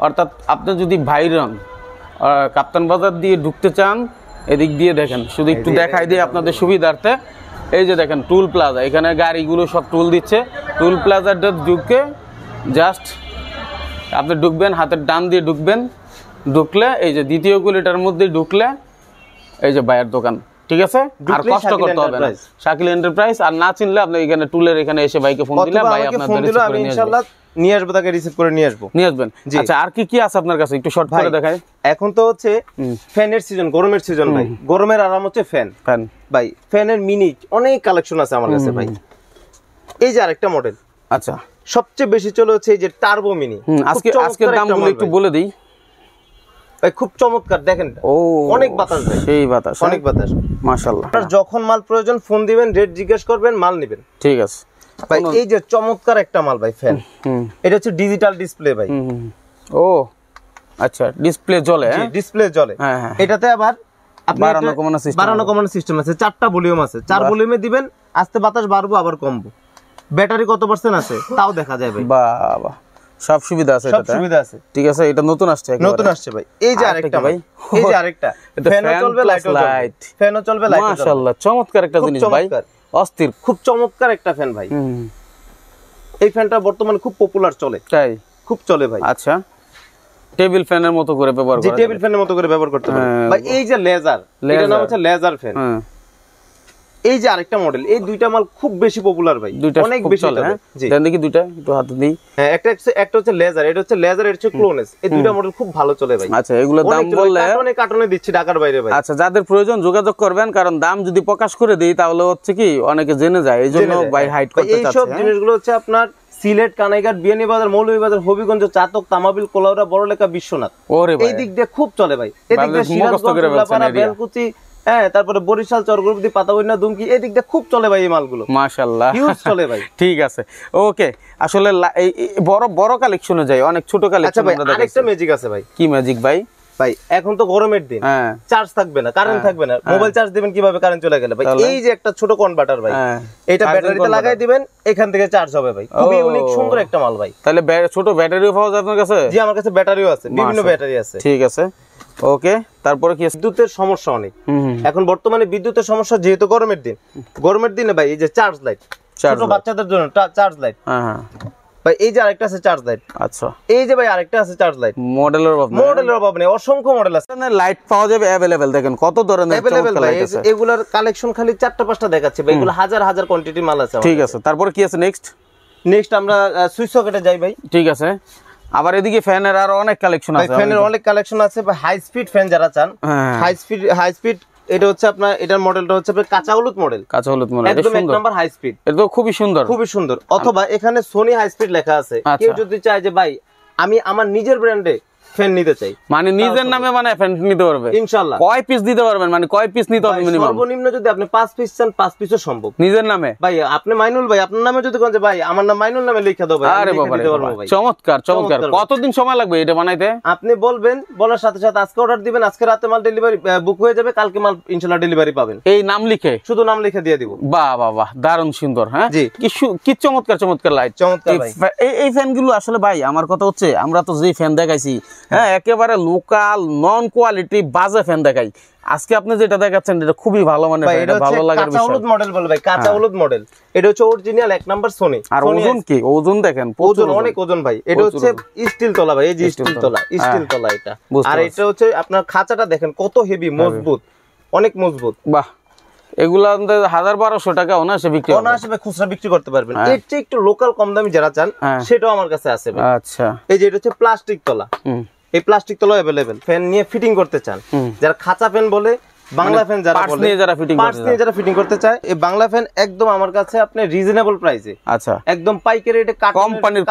অর্থাৎ আপনি যদি ভাইরন কাপ্তান বাজার দিয়ে ঢুকতে চান, এদিক দিয়ে দেখেন, শুধু একটু দেখাই দিয়ে আপনাদের সুবিধার্থে। এই যে দেখেন টুল প্লাজা, এখানে গাড়িগুলো সব টুল দিচ্ছে। টুল প্লাজাটা ঢুকে জাস্ট আপনি ঢুকবেন, হাতের ডান দিয়ে ঢুকবেন, ঢুকলে এই যে দ্বিতীয় গলিটার মধ্যে ঢুকলে এই যে ভাইয়ের দোকান। ঠিক আছে, আর কষ্ট করতে হবে না। শাকিল এন্টারপ্রাইজ। আর না চিনলে আপনি এখানে টুলের এখানে এসে ভাইকে ফোন দিলে ভাই আপনাদের আমি ইনশাআল্লাহ নিয়ে আসবো, তাকে রিসিভ করে নিয়ে আসবো, নিয়ে আসবেন। আচ্ছা, আর কি কি আছে আপনার কাছে একটু শর্ট করে দেখাই। এখন তো হচ্ছে ফ্যানের সিজন, গরমের সিজন ভাই। গরমের আরাম হচ্ছে ফ্যান। ফ্যান ভাই, ফ্যানের মিনি অনেক কালেকশন আছে আমার কাছে ভাই। এই যে আরেকটা মডেল, আচ্ছা সবচেয়ে বেশি চলে হচ্ছে এই যে টার্বো মিনি। আজকের দামগুলো একটু বলে দিই ভাই, খুব চমৎকার দেখেন। অনেক বাতাস ভাই, সেই বাতাস, অনেক বাতাস মাশাআল্লাহ। আপনার যখন মাল প্রয়োজন ফোন দিবেন, রেট জিজ্ঞেস করবেন, মাল নেবেন। ঠিক আছে ভাই। এই যে চমৎকার একটা মাল ভাই, ফ্যান। এটা হচ্ছে ডিজিটাল ডিসপ্লে ভাই। ও আচ্ছা, ডিসপ্লে জ্বলে? হ্যাঁ, ডিসপ্লে জ্বলে। এটাতে আবার বাড়ানো কমানো সিস্টেম আছে, 4টা ভলিউম আছে। 4 ভলিউমে দিবেন, আস্তে বাতাস বাড়বো আবার কমবো। ব্যাটারি কত পার্সেন্ট আছে তাও দেখা যায় ভাই। বাবা, সব সুবিধা আছে, সব সুবিধা আছে। ঠিক আছে, এটা নতুন আসছে, নতুন আসছে ভাই। এই যে আরেকটা ভাই, এই যে আরেকটা ফ্যানও চলবে, লাইটও চলবে, ফ্যানও চলবে, লাইটও চলবে। মাশাআল্লাহ, চমৎকার একটা জিনিস ভাই, অস্থির, খুব চমৎকার একটা ফ্যান ভাই। এই ফ্যানটা বর্তমানে খুব পপুলার চলে, তাই খুব চলে ভাই। আচ্ছা, টেবিল ফ্যানের মতো করে ব্যবহার করা যায়, টেবিল ফ্যানের মতো করে ব্যবহার করতে পারেন ভাই। এই যে লেজার, এটার নাম হচ্ছে লেজার ফ্যান। এই যে আরেকটা মডেল, এই দুইটা মাল খুব বেশি পপুলার ভাই, অনেক বেশি চলে। জি দেন দেখি দুইটা একটু হাতে দিই। হ্যাঁ, একটা হচ্ছে লেজার, এটা হচ্ছে লেজার, এটা হচ্ছে ক্লোনেস। এই দুইটা মডেল খুব ভালো চলে ভাই। আচ্ছা, এগুলো দাম বললে কার্টুনে দিচ্ছি ঢাকার বাইরে ভাই। আচ্ছা, যাদের প্রয়োজন যোগাযোগ করবেন, কারণ দাম যদি প্রকাশ করে দেই তাহলে হচ্ছে কি অনেকে জেনে যায়, এইজন্য ভাই হাইড করতে চাচ্ছে। এই সব জিনিসগুলো হচ্ছে আপনার সিলেট, কানাইঘাট, বিয়ানীবাজার, মৌলভীবাজার, হবিগঞ্জ, চাতক, তামাবিল, কোলাউড়া, বড়লেখা, বিশ্বনাথ, এই দিক দিয়ে খুব চলে ভাই। এদিক দিয়ে সিরাজগঞ্জ, উল্লাপাড়া, বেলকুচি, হ্যাঁ, তারপরে বরিশাল, চরগুরুদি, পাতাবইনা, দুমকি, এই দিক দিয়ে খুব চলে ভাই এই মালগুলো। মাশাআল্লাহ, হিউজ চলে ভাই। ঠিক আছে, ওকে। আসলে বড় বড় কালেকশনে যাই, অনেক ছোট কালেকশন আমরা দেখাই। আরেকটা ম্যাজিক আছে ভাই। কি ম্যাজিক ভাই? ভাই এখন তো গরমের দিন, চার্জ থাকবে না, কারেন্ট থাকবে না, মোবাইল চার্জ দিবেন কিভাবে কারেন্ট চলে গেলে ভাই? এই যে একটা ছোট কনভার্টার ভাই, এটা ব্যাটারিতে লাগাই দিবেন, এখান থেকে চার্জ হবে ভাই। খুবই ইউনিক সুন্দর একটা মাল ভাই। তাহলে ছোট ব্যাটারিও পাওয়া যায় আপনার কাছে? জি, আমার কাছে ব্যাটারিও আছে, বিভিন্ন ব্যাটারি আছে। ঠিক আছে, ওকে। তারপরে কি বিদ্যুতের সমস্যা অনেক এখন বর্তমানে, বিদ্যুতের সমস্যা যেহেতু গরমের দিন, গরমের দিনে ভাই এই যে চার্জ লাইট, ছোট বাচ্চাদের জন্য চার্জ লাইট, ভাই এই যে আরেকটা আছে চার্জ লাইট। আচ্ছা, এই যে ভাই আরেকটা আছে চার্জ লাইট। মডেলের অভাব নেই, মডেলের অভাব নেই, অসংখ্য মডেল আছে। লাইট পাওয়া যাবে अवेलेबल। দেখেন কত ধরনের अवेलेबल ভাই, লাইট আছে। এগুলার কালেকশন খালি 4টা 5টা দেখাচ্ছে ভাই, এগুলো হাজার হাজার কোয়ান্টিটি মাল আছে। ঠিক আছে, তারপরে কি আছে নেক্সট? আমরা সুইচ সকেটে যাই ভাই। ঠিক আছে, আবার এদিকে ফ্যানের আরো অনেক কালেকশন আছে। ফ্যানের অনেক কালেকশন আছে ভাই, হাই স্পিড ফ্যান যারা চান, হাই স্পিড এটা হচ্ছে আপনার, এটার মডেলটা হচ্ছে আপনার কাঁচা হলুদ মডেল। কাঁচা হলুদ মডেল, একদম এক নাম্বার হাই স্পিড। এটা তো খুবই সুন্দর। অথবা এখানে সোনি হাই স্পিড লেখা আছে। কেউ যদি চায় যে ভাই আমি আমার নিজের ব্র্যান্ডে ফ্যান নিতে চাই, মানে নিজের নামে মানে ফ্যান নিতে পারবে ইনশাআল্লাহ। কয় পিস দিতে পারবেন, মানে কয় পিস নিতে হবে মিনিমাম? সর্বনিম্ন যদি আপনি 5 পিস চান 5 পিসও সম্ভব নিজের নামে। ভাই আপনি মাইনুল ভাই আপনার নামে যদি কোন যে ভাই আমার নাম মাইনুল নামে লিখে দাও ভাই, আরে বাবা রে বাবা, চমৎকার। কতদিন সময় লাগবে এটা বানাইতে? আপনি বলবেন, বলার সাথে সাথে আজকে অর্ডার দিবেন, আজকে রাতে মাল ডেলিভারি বুক হয়ে যাবে, কালকে মাল ইনশাআল্লাহ ডেলিভারি পাবেন। এই নাম লিখে, শুধু নাম লিখে দিয়ে দিব। বাহ, দারুণ সুন্দর। হ্যাঁ, কি চমৎকার লাইট, চমৎকার ভাই। এই ফ্যানগুলো আসলে ভাই আমার কথা হচ্ছে, আমরা তো যে ফ্যান দেখাইছি, হ্যাঁ একেবারে লোকাল নন কোয়ালিটি বাজে ফ্যান দেখাই। আজকে আপনি যেটা দেখাচ্ছেন এটা খুবই ভালো মানের, এটা ভালো লাগার বিষয়। কাঁচা হলুদ মডেল বল ভাই, কাঁচা হলুদ মডেল। এটা হচ্ছে অরিজিনাল 1 নাম্বার সোনি। আর ওজন কি? ওজন দেখেন, ওজন অনেক ওজন ভাই। এটা হচ্ছে স্টিল তলা ভাই, এই যে স্টিল তলা এটা। আর এটা হচ্ছে আপনার খাঁচাটা দেখেন কত হেভি, মজবুত, অনেক মজবুত। বাহ, এগুলা 1000-1200 টাকা অনায়াসে বিক্রি হবে, অনায়াসে খুচরা বিক্রি করতে পারবেন। এর চেয়ে একটু লোকাল কম দামি যারা চান সেটাও আমার কাছে আছে ভাই। আচ্ছা, এই যে এটা হচ্ছে প্লাস্টিক তলা, এই প্লাস্টিক তলা अवेलेबल। ফ্যান নিয়ে ফিটিং করতে চান, যারা খাঁচা ফ্যান বলে, বাংলা ফ্যান যারা বলে, পার্টস নিয়ে যারা ফিটিং করতে চায়, এই বাংলা ফ্যান একদম আমার কাছে আপনি রিজনেবল প্রাইসে, আচ্ছা একদম পাইকারি রেটে,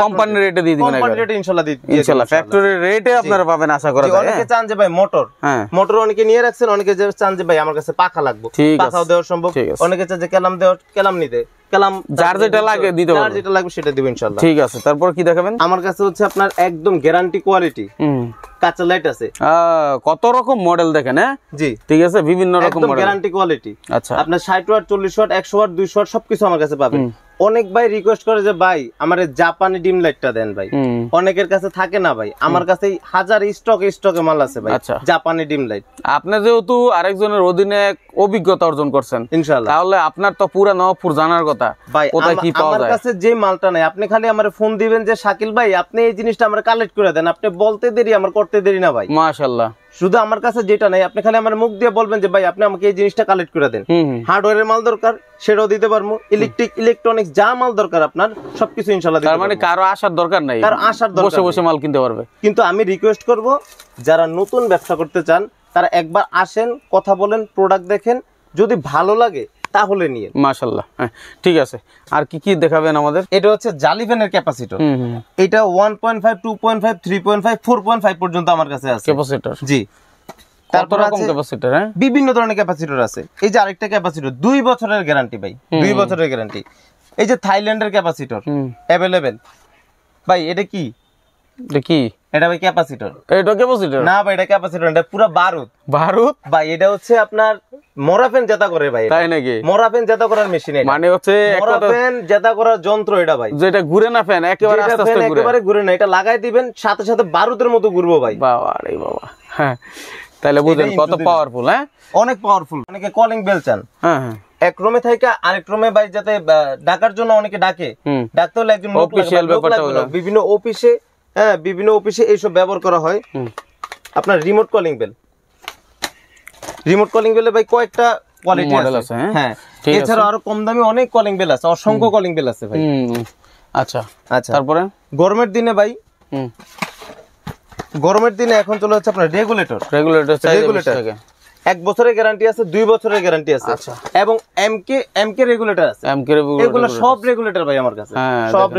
কোম্পানির রেটে দিয়ে দিবেন। কোম্পানির রেটে ইনশাআল্লাহ ফ্যাক্টরি রেটে আপনারা পাবেন আশা করা যায়। অনেকে চান যে ভাই মোটর অনেকে নিয়ে রাখছেন, অনেকে চান যে ভাই আমার কাছে পাখা লাগবে, পাখাও দেওয়া সম্ভব। অনেকে চান যে কেলাম নিতে, যার যেটা লাগে দিতে পারবেন, যার যেটা লাগবে সেটা দিব ইনশাআল্লাহ। ঠিক আছে, তারপর কি দেখাবেন? আমার কাছে হচ্ছে আপনার একদম গ্যারান্টি কোয়ালিটি কাঁচা লাইট আছে। কত রকম মডেল দেখেন। হ্যাঁ জি, ঠিক আছে, বিভিন্ন রকম মডেল, গ্যারান্টি কোয়ালিটি। আচ্ছা, আপনার 60 ওয়াট 40 ওয়াট 100 ওয়াট 200 ওয়াট সবকিছু আমার কাছে পাবেন। অনেক ভাই রিকোয়েস্ট করে যে ভাই আমার জাপানি ডিম লাইটটা দেন ভাই, অনেকের কাছে থাকে না ভাই, আমার কাছে হাজার স্টকে মাল আছে ভাই জাপানি ডিম লাইট। আপনি যেহেতু আরেকজনের অধীনে অভিজ্ঞতা অর্জন করছেন ইনশাআল্লাহ, তাহলে আপনার তো পুরা নওয়াবপুর জানার কথা ভাই কোথায় কি পাওয়া যায়। আমার কাছে যে মালটা নাই, আপনি খালি আমারে ফোন দিবেন যে শাকিল ভাই আপনি এই জিনিসটা আমরা কালেক্ট করে দেন, আপনি বলতে দেরি আমার করতে দেরি না ভাই, মাশাআল্লাহ। শুধু আমার কাছে যেটা নাই আপনি খালি আমার মুখ দিয়ে বলবেন যে ভাই আপনি আমাকে এই জিনিসটা কালেক্ট করে দেন। হার্ডওয়্যারের মাল দরকার সেটাও দিতে পারবো, ইলেকট্রনিক্স যা মাল দরকার আপনার সবকিছু ইনশাআল্লাহ দিতে পারবো। তার মানে কারো আসার দরকার নাই, কারো আসার দরকার বসে মাল কিনতে পারবে। কিন্তু আমি রিকোয়েস্ট করব যারা নতুন ব্যবসা করতে চান তারা একবার আসেন, কথা বলেন, প্রোডাক্ট দেখেন, যদি ভালো লাগে তাহলে নিয়ে। মাশাআল্লাহ, ঠিক আছে। আর কি কি দেখাবেন আমাদের? এটা হচ্ছে জালি ফ্যানের ক্যাপাসিটর। এটা 1.5 2.5 3.5 4.5 পর্যন্ত আমার কাছে আছে ক্যাপাসিটর। জি, তারপর রকম ক্যাপাসিটর, বিভিন্ন ধরনের ক্যাপাসিটর আছে। এই যে আরেকটা ক্যাপাসিটর 2 বছরের গ্যারান্টি ভাই, 2 বছরের গ্যারান্টি। এই যে থাইল্যান্ডের ক্যাপাসিটর अवेलेबल ভাই। এটা কি? এটা ভাই ক্যাপাসিটর। এটা ক্যাপাসিটর না ভাই, এটা ক্যাপাসিটর, এটা পুরো বারুদ ভাই। এটা হচ্ছে আপনার মরাফেন জেতা করে ভাই। তাই নাকি? মরাফেন জেতা করার মেশিন, এটা মানে হচ্ছে মরাফেন জেতা করার যন্ত্র এটা ভাই। যেটা ঘুরে না ফ্যান, একেবারে আস্তে আস্তে ঘুরে, একেবারে ঘুরে না, এটা লাগাই দিবেন সাথে সাথে বারুদের মতো ঘুরবো ভাই। বাবা রে বাবা, হ্যাঁ তাহলে বুঝেন কত পাওয়ারফুল। হ্যাঁ অনেক পাওয়ারফুল। অনেকে কলিং বেল চান, এক রুমে থেকে আরেক রুমে ভাই যাতে ডাকার জন্য অনেকে ডাকতে হলে একজন অফিশিয়াল ব্যাপারটা হলো বিভিন্ন অফিসে, বিভিন্ন অফিসে এইসব ব্যবহার করা হয়। আপনার রিমোট কলিং বেলে ভাই কয়েকটা কোয়ালিটি আছে। হ্যাঁ, এছাড়া আরো কম দামি অনেক কলিং বেল আছে, অসংখ্য কলিং বেল আছে ভাই। আচ্ছা, তারপরে গরমের দিনে ভাই, গরমের দিনে এখন চলে হচ্ছে আপনার রেগুলেটর 1 বছরের গ্যারান্টি আছে, 2 বছরের গ্যারান্টি আছে, এবং এমকে রেগুলেটর আছে। এগুলো সব রেগুলেটর ভাই আমার কাছে, সব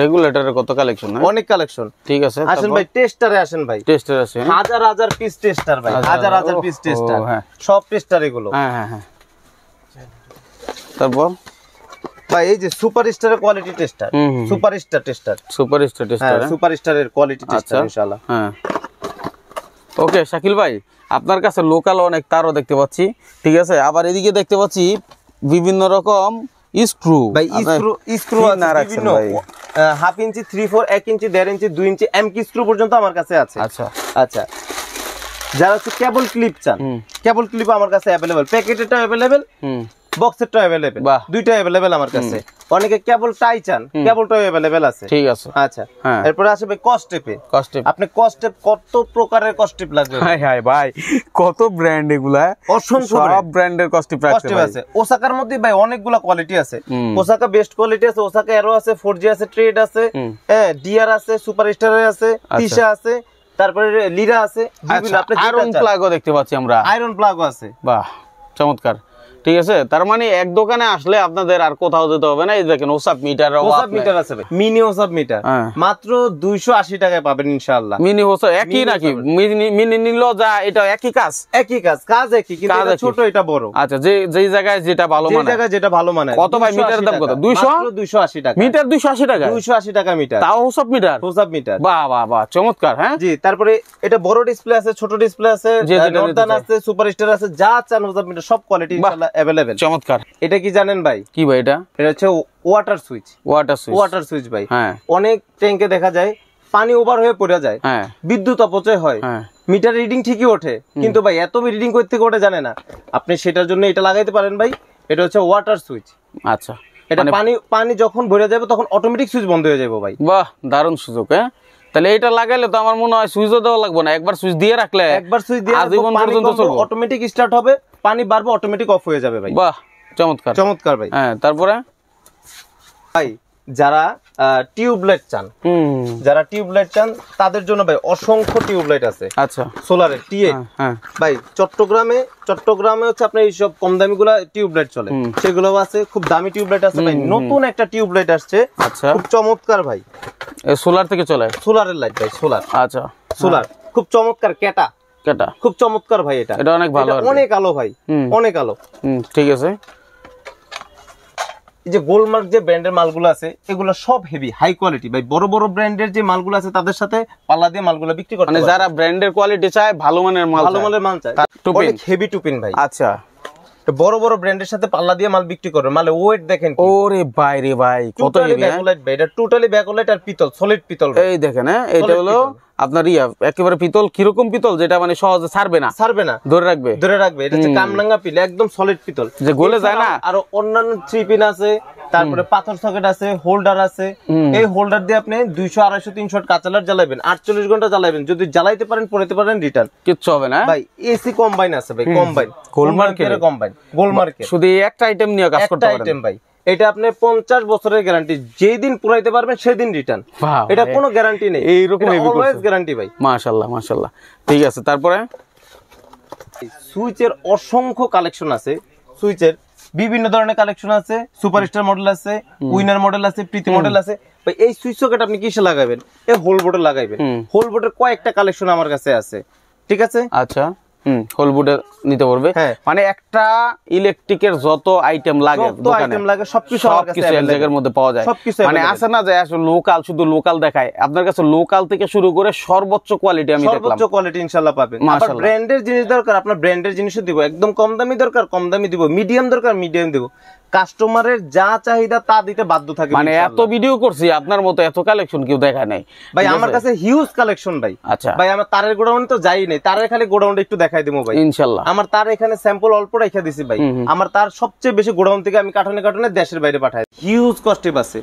রেগুলেটরের কত কালেকশন, অনেক কালেকশন। ঠিক আছে, আসেন ভাই টেস্টারে, আসেন ভাই টেস্টার আছে, হাজার পিস টেস্টার ভাই, হাজার পিস টেস্টার, সব টেস্টার এগুলো। তারপর ভাই এই যে সুপারস্টারের কোয়ালিটি টেস্টার, সুপারস্টারের কোয়ালিটি টেস্টার ইনশাআল্লাহ। ওকে শাকিল ভাই, আপনার কাছে লোকাল অনেক তারও দেখতে পাচ্ছি, ঠিক আছে। আবার এদিকে দেখতে পাচ্ছি বিভিন্ন রকম স্ক্রু ভাই, স্ক্রু না রাখছেন ভাই, 1/2 ইঞ্চি 3/4 1 ইঞ্চি 1.5 ইঞ্চি 2 ইঞ্চি এমকি স্ক্রু পর্যন্ত আমার কাছে আছে। আচ্ছা যারা হচ্ছে কেবল ক্লিপ চান, কেবল ক্লিপ আমার কাছে अवेलेबल, প্যাকেটেরটা अवेलेबल, বক্সেরটা अवेलेबल, বাহ। দুইটা अवेलेबल আমার কাছে। অনেকে কেবল টাই চান, কেবলটা अवेलेबल আছে। ঠিক আছে। আচ্ছা, হ্যাঁ। এরপরে আসবে কস্টেপে। কস্টেপ, আপনি কস্টেপ কত প্রকারের কস্টেপ লাগবে? হাই হাই ভাই, কত ব্র্যান্ড এগুলা, অসংখ্য সব ব্র্যান্ডের কস্টেপ রাখছে কস্টেপ ভাই। আছে। ওসাকার মধ্যে ভাই অনেকগুলা কোয়ালিটি আছে। ওসাকা বেস্ট কোয়ালিটি আছে, ওসাকা এরো আছে, 4G আছে, ট্রেড আছে, হ্যাঁ, ডিআর আছে, সুপারস্টার আছে, তিশা আছে, তারপরে লিরা আছে, বিভিন্ন আপনি আয়রন প্লাগও দেখতে পাচ্ছি আমরা, আয়রন প্লাগও আছে। বাহ চমৎকার। ঠিক আছে, তার মানে এক দোকানে আসলে আপনাদের আর কোথাও যেতে হবে না। এই দেখেন ওসাপ মিটার, ওসাপ মিটার আছে ভাই, মিনি ওসাপ মিটার মাত্র 280 টাকায় পাবেন ইনশাআল্লাহ। মিনি ওসাপ একই নাকি? মিনি নিল যা, এটা একই কাজ, একই কাজ, কাজ একই, কিন্তু এটা ছোট এটা বড়। আচ্ছা, যেই জায়গায় যেটা ভালো মানে, যে জায়গায় যেটা ভালো মানে। কত ভাই মিটারের দাম কত? 200, মাত্র 280 টাকা মিটার 280 টাকা, 280 টাকা মিটার, তাও ওসাপ মিটার, ওসাপ মিটার। বাহ বাহ বাহ চমৎকার। হ্যাঁ জি, তারপরে এটা বড় ডিসপ্লে আছে, ছোট ডিসপ্লে আছে, নর্দান আছে, সুপারস্টার আছে, যা চান ওসাপ মিটার সব কোয়ালিটি ইনশাআল্লাহ अवेलेबल। চমৎকার। এটা কি জানেন ভাই? কি ভাই এটা? এটা হচ্ছে ওয়াটার সুইচ। ওয়াটার সুইচ ভাই, হ্যাঁ, অনেক ট্যাঙ্কে দেখা যায় পানি ওভার হয়ে পড়ে যায়, হ্যাঁ, বিদ্যুৎ অপচয় হয়, মিটার রিডিং ঠিকই ওঠে, কিন্তু ভাই এত রিডিং কই থেকে ওঠে জানে না। আপনি সেটার জন্য এটা লাগাইতে পারেন ভাই। এটা হচ্ছে ওয়াটার সুইচ। আচ্ছা, এটা পানি যখন ভরে যাবে তখন অটোমেটিক সুইচ বন্ধ হয়ে যাবে ভাই। বাহ, দারুণ সুযোগ। হ্যাঁ, তাহলে এটা লাগাইলে তো আমার মনে হয় সুইচও দেওয়া লাগবে না, একবার সুইচ দিয়ে রাখলে, একবার সুইচ দিয়ে আজীবন পর্যন্ত চলবে, অটোমেটিক স্টার্ট হবে, পানি বাড়বে, অটোমেটিক অফ হয়ে যাবে ভাই। বাহ চমৎকার, চমৎকার ভাই। হ্যাঁ, তারপরে ভাই যারা টিউবলাইট চান, তাদের জন্য ভাই অসংখ্য টিউবলাইট আছে। আচ্ছা, সোলারের T8 ভাই, চট্টগ্রামে হচ্ছে আপনার এইসব কম দামি গুলা টিউবলাইট চলে, সেগুলো আছে। খুব দামি টিউবলাইট আছে ভাই, নতুন একটা টিউবলাইট আসছে, আচ্ছা, খুব চমৎকার ভাই। সোলার থেকে চলে, সোলারের লাইট ভাই, সোলার। আচ্ছা, সোলার খুব চমৎকার, কেটা খুব চমৎকার ভাই। এটা অনেক ভালো, অনেক আলো ভাই, অনেক আলো। ঠিক আছে। এই যে গোলমার্ক যে ব্র্যান্ডের মালগুলো আছে, এগুলো সব হেভি হাই কোয়ালিটি ভাই। বড় বড় ব্র্যান্ডের যে মালগুলো আছে তাদের সাথে পাল্লা দিয়ে মালগুলো বিক্রি করতে, মানে যারা ব্র্যান্ডের কোয়ালিটি চায়, ভালো মানের মাল চায়, অনেক হেভি টুপিন ভাই। আচ্ছা, বড় বড় ব্র্যান্ডের সাথে পাল্লা দিয়ে মাল বিক্রি করবে, মালে ওয়েট দেখেন। ওরে ভাই রে ভাই, কত হেভি। ব্যাকলাইট ভাই, এটা টোটালি ব্যাকলাইট আর পিতল, সলিড পিতল। এই দেখেন, এটা হলো আপনার একেবারে পিতল। কিরকম পিতল? যেটা মানে সহজে ছাড়বে না, ধরে রাখবে। এটা হচ্ছে কামরাঙ্গা পিল, একদম সলিড পিতল, যে গলে যায় না। আর অন্যান্য থ্রিপিন আছে, তারপরে পাথর সকেট আছে, হোল্ডার আছে। এই হোল্ডার দিয়ে আপনি 200, 250, 300 কাঁচালার জ্বালাবেন, 48 ঘন্টা জ্বালাবেন। যদি জ্বালাইতে পারেন, পড়তে পারেন, রিটার্ন কিচ্ছু হবে না ভাই। এসি কম্বাইন আছে ভাই, কম্বাইন গোলমার্কের কম্বাইন, গোলমার্কের শুধু একটা আইটেম নিয়ে কাজ করতে পারেন। একটা আইটেম ভাই, এটা আপনি 50 বছরের গ্যারান্টি, যেই দিন পুরাইতে পারবেন সেদিন রিটার্ন। এটা কোনো গ্যারান্টি নেই, এইরকম অলওয়েজ গ্যারান্টি ভাই। মাশাআল্লাহ মাশাআল্লাহ। ঠিক আছে, তারপরে সুইচের অসংখ্য কালেকশন আছে। সুইচের বিভিন্ন ধরনের কালেকশন আছে, সুপারস্টার মডেল আছে, উইনার মডেল আছে, প্রীতি মডেল আছে ভাই। এই সুইচ সকেট আপনি কিসে লাগাবেন? এই হোল বোর্ডে লাগাইবেন। হোল বোর্ডের কয়েকটা কালেকশন আমার কাছে আছে, ঠিক আছে? আচ্ছা, হোল বোর্ডে নিতে পারবে। মানে একটা ইলেকট্রিকের যত আইটেম লাগে দোকানে, সবকিছু এক জায়গার মধ্যে পাওয়া যায়। মানে আছে না যে আসলে লোকাল, শুধু লোকাল দেখায়, আপনার কাছে লোকাল থেকে শুরু করে সর্বোচ্চ কোয়ালিটি আমি দেখলাম। সর্বোচ্চ কোয়ালিটি ইনশাআল্লাহ পাবেন। আবার ব্র্যান্ডের জিনিস দরকার, আপনার ব্র্যান্ডের জিনিসও দিব। একদম কম দামি দরকার, কম দামি দিব। মিডিয়াম দরকার, মিডিয়াম দিব। কাস্টমারের যা চাহিদা তা দিতে বাধ্য থাকি। মানে এত ভিডিও করছি, আপনার মতো এত কালেকশন কেউ দেখায় নাই ভাই। আমার কাছে হিউজ কালেকশন ভাই। আচ্ছা ভাই, আমার তারের গোডাউনে তো যাই নাই, তারের খালি গোডাউনটা একটু দেখাই দেবো ভাই ইনশাআল্লাহ। আমার তার এখানে স্যাম্পল অল্প রেখে দিছি ভাই। আমার তার সবচেয়ে বেশি গোডাউন থেকে আমি কার্টনে দেশের বাইরে পাঠাই। হিউজ কস্টিভ আছে,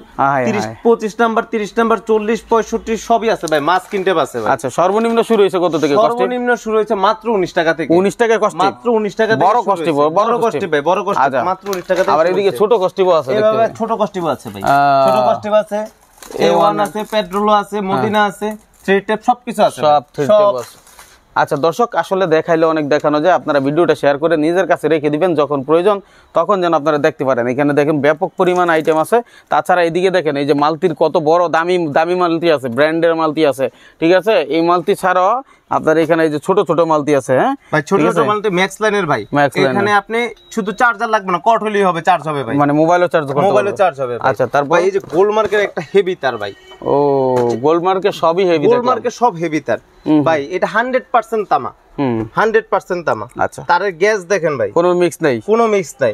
30, 25 নাম্বার, 30 নাম্বার, 40, 65 সবই আছে ভাই। মাছ কিনতে আছে ভাই। আচ্ছা, সর্বনিম্ন শুরু হয়েছে কত থেকে? সর্বনিম্ন শুরু হয়েছে মাত্র 19 টাকা থেকে। 19 টাকা কস্টিভ, মাত্র 19 টাকা থেকে। বড় কস্টিভ, বড় কস্টিভ ভাই, বড় কস্টিভ মাত্র 19 টাকা থেকে। আবার এদিকে ছোট কস্টিভ আছে, এভাবে ছোট কস্টিভ আছে ভাই। ছোট কস্টিভ আছে, A1 আছে, পেট্রোলো আছে, মদিনা আছে, থ্রি টেপ সবকিছু আছে, সব থ্রি টেপ আছে। আচ্ছা দর্শক, আসলে দেখাইলে অনেক দেখানো যায়। আপনারা ভিডিওটা শেয়ার করে নিজের কাছে রেখে দিবেন, যখন প্রয়োজন তখন যেন আপনারা দেখতে পারেন। এখানে দেখেন ব্যাপক পরিমাণ আইটেম আছে। তাছাড়া এইদিকে দেখেন, এই যে মালতির কত বড় দামি দামি মালতি আছে, ব্র্যান্ডের মালতি আছে, ঠিক আছে? এই মালতি ছাড়াও আপনার এখানে এই যে ছোট ছোট মালতি আছে। হ্যাঁ ভাই, ছোট ছোট মালতি ম্যাক্স লাইনের ভাই। এখানে আপনি শুধু চার্জার লাগবে না, কট হলেই হবে, চার্জ হবে ভাই। মানে মোবাইলও চার্জ করতে পারবেন, মোবাইলও চার্জ হবে। আচ্ছা, তারপর এই যে গোলমার্কের একটা হেভি তার ভাই। ও, গোলমার্কের সবই হেভি, গোলমার্কের সব হেভি তার ভাই। এটা 100% তামা, 100% তামা। আচ্ছা, তারের গ্যাস দেখেন ভাই, কোনো মিক্স নাই, কোনো মিক্স নাই।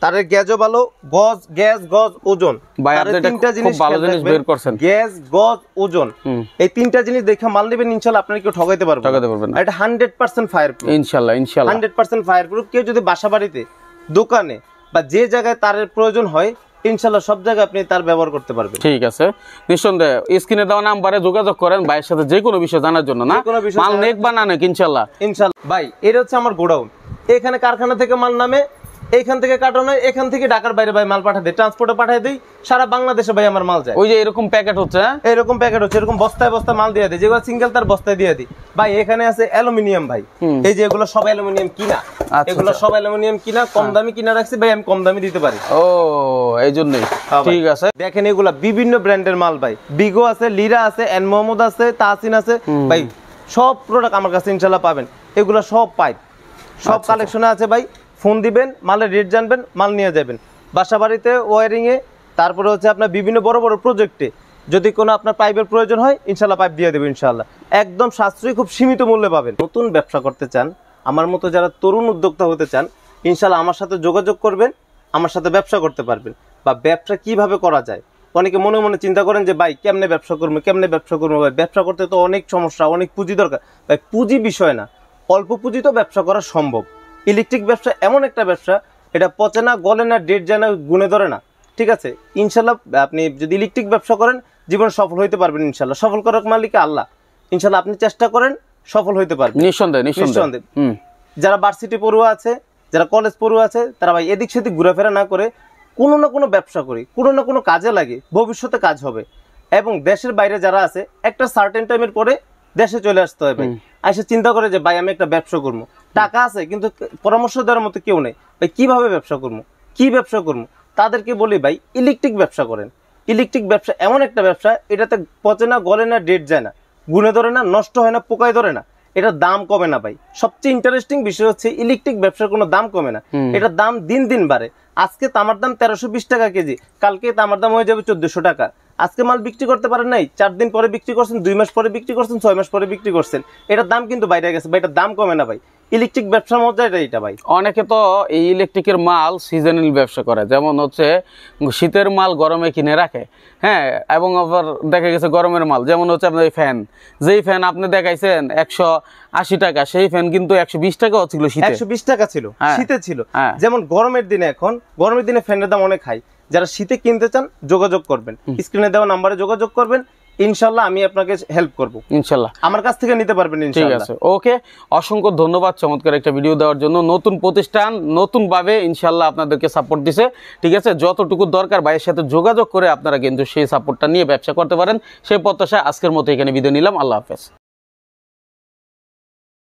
তারের গ্যাজও ভালো, গ্যাস, গজ, ওজন। তিনটা জিনিস ভালো জিনিস বের করছেন, গ্যাস, গজ, ওজন। এই তিনটা জিনিস দেখে মাল নেবেন, ইনশাআল্লাহ আপনারা কেউ ঠকাইতে পারবেন না। এটা 100% ফায়ার প্রুফ, ইনশাআল্লাহ, ইনশাআল্লাহ 100% ফায়ার প্রুফ। কেউ যদি বাসা বাড়িতে, দোকানে বা যে জায়গায় তারের প্রয়োজন হয় ইনশাআল্লাহ সব জায়গায় আপনি তার ব্যবহার করতে পারবেন। ঠিক আছে, নিঃসন্দেহে স্ক্রিনে দেওয়া নাম্বারে যোগাযোগ করেন ভাইয়ের সাথে যে কোনো বিষয় জানার জন্য। না কোনো বিষয় মাল নেক বা না নেক ইনশাআল্লাহ। ভাই এটা হচ্ছে আমার গোডাউন, এখানে কারখানা থেকে মাল নামে, এইখান থেকে কাটানো, এখান থেকে ঢাকার বাইরে ভাই মাল পাঠায় দেয়, ট্রান্সপোর্টে পাঠায় দেই, সারা বাংলাদেশে ভাই আমার মাল যায়। ওই যে এরকম প্যাকেট হচ্ছে, এরকম প্যাকেট হচ্ছে, এরকম বস্তায় বস্তা মাল দিয়ে দেয়, যেগুলো সিঙ্গেল তার বস্তায় দিয়ে দিই। ভাই এখানে আছে অ্যালুমিনিয়াম ভাই, এই যে এগুলো সব অ্যালুমিনিয়াম কিনা, এগুলো সব অ্যালুমিনিয়াম কিনা, কম দামি কিনা রাখছি ভাই, আমি কম দামি দিতে পারি। ও এই জন্যই। ঠিক আছে, দেখেন এগুলা বিভিন্ন ব্র্যান্ডের মাল ভাই, বিগো আছে, লিরা আছে, এন মোহাম্মদ আছে, তাহসিন আছে ভাই, সব প্রোডাক্ট আমার কাছে ইনশাআল্লাহ পাবেন। এগুলো সব পাইপ, সব কালেকশনে আছে ভাই। ফোন দিবেন, মালের রেট জানবেন, মাল নিয়ে যাবেন। বাসা বাড়িতে ওয়ারিং এ, তারপরে হচ্ছে আপনার বিভিন্ন বড় বড় প্রজেক্টে যদি কোনো আপনার পাইপের প্রয়োজন হয় ইনশাআল্লাহ পাইপ দিয়ে দেবেন ইনশাআল্লাহ। একদম সাশ্রয়ী, খুব সীমিত মূল্যে পাবেন। নতুন ব্যবসা করতে চান, আমার মতো যারা তরুণ উদ্যোক্তা হতে চান, ইনশাআল্লাহ আমার সাথে যোগাযোগ করবেন, আমার সাথে ব্যবসা করতে পারবেন। বা ব্যবসা কিভাবে করা যায়, অনেকে মনে মনে চিন্তা করেন যে ভাই কেমনে ব্যবসা করবো, কেমনে ব্যবসা করবো। ভাই ব্যবসা করতে তো অনেক সমস্যা, অনেক পুঁজি দরকার। ভাই পুঁজি বিষয় না, অল্প পুঁজি তো ব্যবসা করা সম্ভব। ইলেকট্রিক ব্যবসা এমন একটা ব্যবসা, এটা পচে না, গলে না, ডেট যায় না, গুণে ধরে না। ঠিক আছে, ইনশাল্লাহ আপনি যদি ইলেকট্রিক ব্যবসা করেন জীবনে সফল হইতে পারবেন ইনশাল্লাহ। সফল করার মালিক আল্লাহ, ইনশাল্লাহ আপনি চেষ্টা করেন, সফল হইতে পারবেন নিঃসন্দেহে নিঃসন্দেহে। যারা ভার্সিটি পড়ুয়া আছে, যারা কলেজ পড়ুয়া আছে, তারা ভাই এদিক সেদিক ঘোরাফেরা না করে কোনো না কোনো ব্যবসা করি, কোনো না কোনো কাজে লাগে, ভবিষ্যতে কাজ হবে। এবং দেশের বাইরে যারা আছে, একটা সার্টেন টাইমের পরে দেশে চলে আসতে হয় ভাই। এসে চিন্তা করে যে ভাই আমি একটা ব্যবসা করবো, টাকা আছে কিন্তু পরামর্শ দেওয়ার মতো কেউ নেই, ভাই কিভাবে ব্যবসা করবো, কি ব্যবসা করবো। তাদেরকে বলি ভাই ইলেকট্রিক ব্যবসা করেন। ইলেকট্রিক ব্যবসা এমন একটা ব্যবসা, এটাতে পচে না, গলে না, ডেট যায় না, গুণে ধরে না, নষ্ট হয় না, পোকায় ধরে না, এটার দাম কমে না ভাই। সবচেয়ে ইন্টারেস্টিং বিষয় হচ্ছে ইলেকট্রিক ব্যবসার কোনো দাম কমে না, এটার দাম দিন দিন বাড়ে। আজকে তামার দাম 1320 টাকা কেজি, কালকে তামার দাম হয়ে যাবে 1400 টাকা। আজকে মাল বিক্রি করতে পারেন নাই, 4 দিন পরে বিক্রি করছেন, 2 মাস পরে বিক্রি করছেন, 6 মাস পরে বিক্রি করছেন, এটার দাম কিন্তু বাইরে গেছে ভাই, এটার দাম কমে না ভাই। ইলেকট্রিক ব্যবসার মধ্যে এটা ভাই। অনেকে তো এই ইলেকট্রিকের মাল সিজনাল ব্যবসা করে, যেমন হচ্ছে শীতের মাল গরমে কিনে রাখে, হ্যাঁ, এবং আবার দেখা গেছে গরমের মাল, যেমন হচ্ছে আপনার ফ্যান, যেই ফ্যান আপনি দেখাইছেন 180 টাকা, সেই ফ্যান কিন্তু 120 টাকাও ছিল, শীতে 120 টাকা ছিল, শীতে ছিল। যেমন গরমের দিনে, এখন গরমের দিনে ফ্যানের দাম অনেক হাই। যারা শীতে কিনতে চান যোগাযোগ করবেন, স্ক্রিনে দেওয়া নাম্বারে যোগাযোগ করবেন, ইনশাআল্লাহ আমি আপনাকে হেল্প করব, ইনশাআল্লাহ আমার কাছ থেকে নিতে পারবেন ইনশাআল্লাহ। ঠিক আছে, ওকে, অসংখ্য ধন্যবাদ চমৎকার একটা ভিডিও দেওয়ার জন্য। নতুন প্রতিষ্ঠান, নতুন ভাবে ইনশাআল্লাহ আপনাদেরকে সাপোর্ট দিছে। ঠিক আছে, যতটুকু দরকার ভাইয়ের সাথে যোগাযোগ করে আপনারা কিন্তু সেই সাপোর্টটা নিয়ে ব্যবসা করতে পারেন, সেই প্রত্যাশায় আজকের মতো এখানে বিদায় নিলাম। আল্লাহ হাফেজ।